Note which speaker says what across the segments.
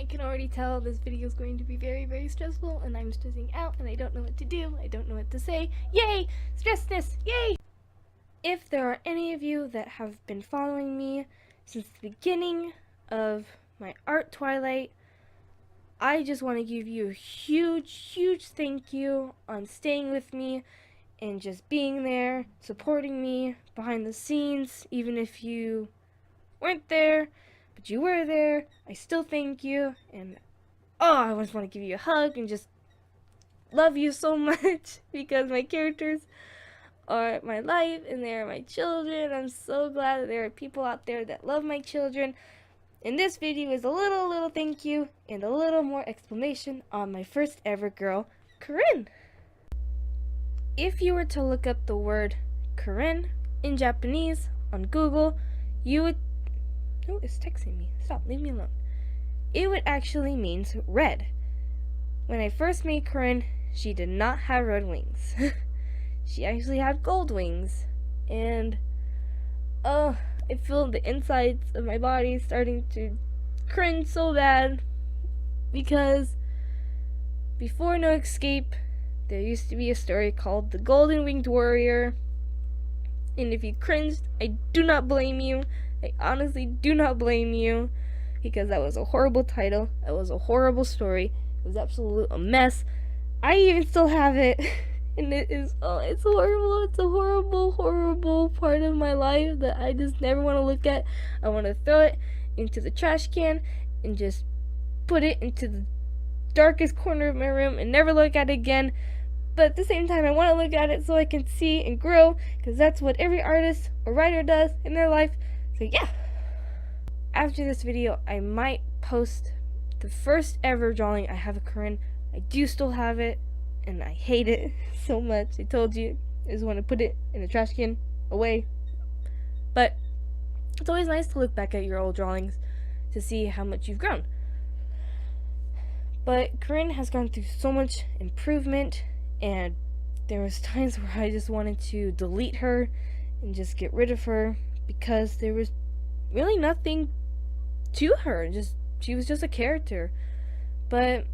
Speaker 1: can already tell this video is going to be very, very stressful, and I'm stressing out, and I don't know what to do. I don't know what to say. Yay! Stressness! Yay! If there are any of you that have been following me since the beginning of my art twilight, I just want to give you a huge, huge thank you on staying with me and just being there, supporting me behind the scenes, even if you weren't there, but you were there. I still thank you, and I just want to give you a hug and just love you so much because my characters are my life and they are my children. I'm so glad that there are people out there that love my children. And this video is a little thank you and a little more explanation on my first ever girl, Karin. If you were to look up the word Karin in Japanese on Google, you would... Oh, it's texting me. Stop, leave me alone. It would actually mean red. When I first made Karin, she did not have red wings. She actually had gold wings. And, I feel the insides of my body starting to cringe so bad. Because before No Escape, there used to be a story called The Golden Winged Warrior. And if you cringed, I do not blame you. I honestly do not blame you. Because that was a horrible title. That was a horrible story. It was absolutely a mess. I even still have it. And it is, it's horrible. It's a horrible, horrible part of my life that I just never want to look at. I want to throw it into the trash can and just put it into the darkest corner of my room and never look at it again. But at the same time, I want to look at it so I can see and grow, because that's what every artist or writer does in their life. So yeah. After this video, I might post the first ever drawing I have of Karin. I do still have it, and I hate it so much. I told you, I just want to put it in the trash can, away. But it's always nice to look back at your old drawings to see how much you've grown. But Karin has gone through so much improvement, and there was times where I just wanted to delete her and just get rid of her because there was really nothing to her. She was just a character. But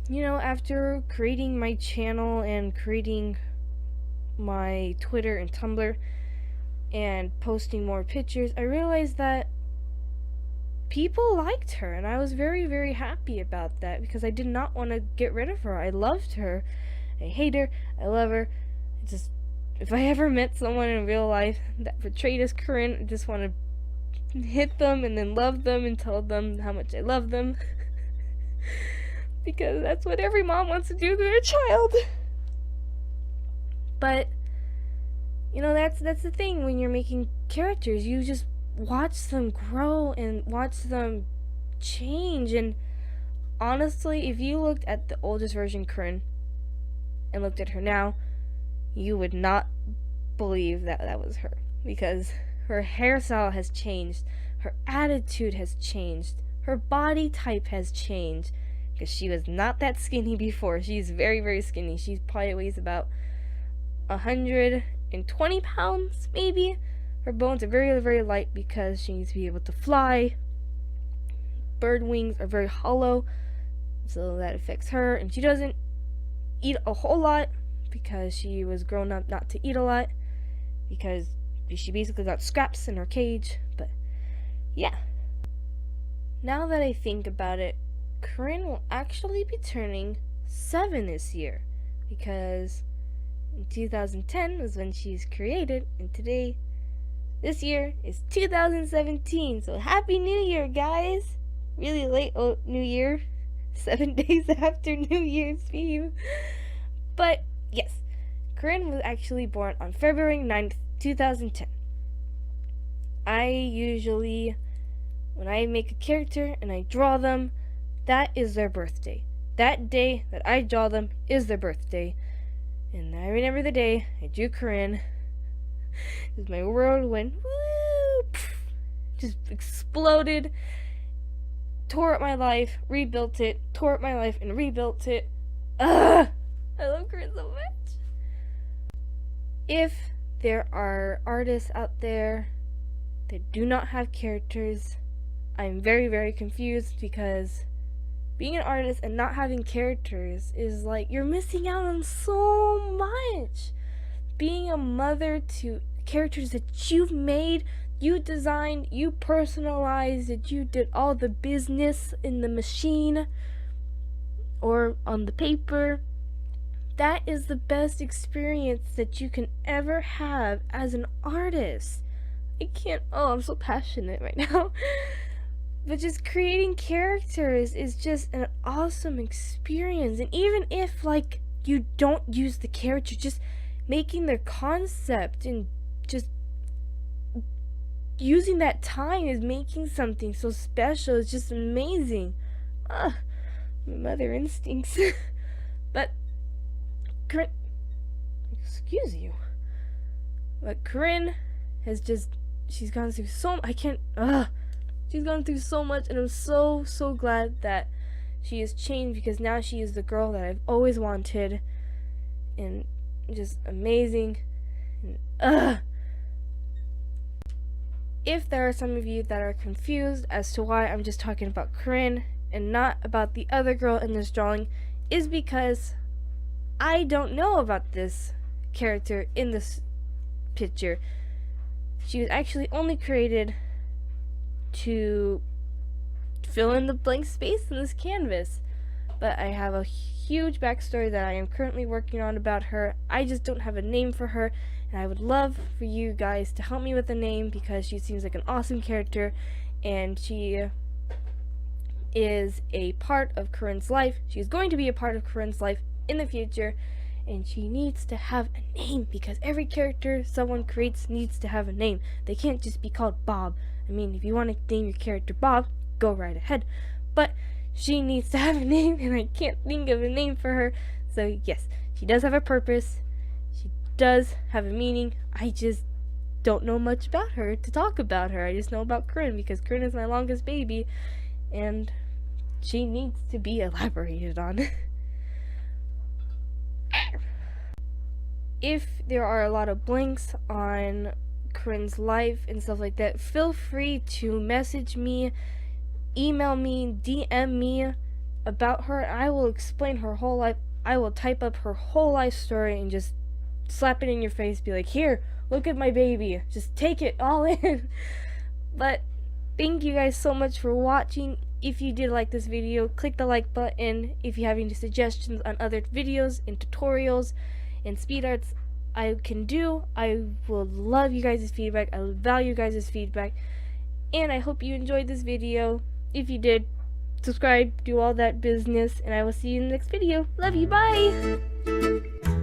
Speaker 1: you know, after creating my channel and creating my Twitter and Tumblr and posting more pictures, I realized that people liked her, and I was very, very happy about that because I did not want to get rid of her. I loved her. I hate her. I love her. If I ever met someone in real life that portrayed as Karin, I just want to hit them and then love them and tell them how much I love them. Because that's what every mom wants to do to their child. But, you know, that's the thing when you're making characters. You just watch them grow and watch them change. And honestly, if you looked at the oldest version Karin and looked at her now, you would not believe that that was her. Because her hairstyle has changed. Her attitude has changed. Her body type has changed. Because she was not that skinny before. She's very, very skinny. She probably weighs about 120 pounds, maybe. Her bones are very, very light because she needs to be able to fly. Bird wings are very hollow, so that affects her. And she doesn't eat a whole lot because she was grown up not to eat a lot. Because she basically got scraps in her cage. But, yeah. Now that I think about it, Karin will actually be turning 7 this year, because in 2010 was when she's created, and this year is 2017, so Happy New Year, guys! Really late New Year, 7 days after New Year's Eve. But, yes, Karin was actually born on February 9th, 2010. I usually, when I make a character and I draw them, that is their birthday. That day that I draw them is their birthday. And I remember the day I drew Karin. As my world went, woo, just exploded, tore up my life, rebuilt it, tore up my life, and rebuilt it. I love Karin so much. If there are artists out there that do not have characters, I'm very, very confused because being an artist and not having characters is like you're missing out on so much. Being a mother to characters that you've made, you designed, you personalized, that you did all the business in the machine or on the paper. That is the best experience that you can ever have as an artist. I'm so passionate right now. But just creating characters is just an awesome experience. And even if, like, you don't use the character, just making their concept and just using that time is making something so special. It's just amazing. My mother instincts. But Karin, excuse you. But Karin has just, she's gone through so, she's gone through so much, and I'm so glad that she has changed, because now she is the girl that I've always wanted, and just amazing. And if there are some of you that are confused as to why I'm just talking about Karin and not about the other girl in this drawing, is because I don't know about this character in this picture. She was actually only created to fill in the blank space in this canvas, but I have a huge backstory that I am currently working on about her. I just don't have a name for her, and I would love for you guys to help me with a name, because she seems like an awesome character, and she is a part of Karin's life. She's going to be a part of Karin's life in the future, and she needs to have a name, because every character someone creates needs to have a name. They can't just be called Bob. I mean, if you want to name your character Bob, go right ahead, but she needs to have a name, and I can't think of a name for her. So yes, she does have a purpose, she does have a meaning. I just don't know much about her to talk about her. I just know about Karin, because Karin is my longest baby, and she needs to be elaborated on. If there are a lot of blanks on Karin's life and stuff like that, feel free to message me, email me, DM me about her. I will explain her whole life. I will type up her whole life story and just slap it in your face, be like, here, look at my baby, just take it all in. But thank you guys so much for watching. If you did like this video, click the like button. If you have any suggestions on other videos and tutorials and speed arts I can do, I will love you guys' feedback. I value you guys' feedback, and I hope you enjoyed this video. If you did, subscribe, do all that business, and I will see you in the next video. Love you, bye!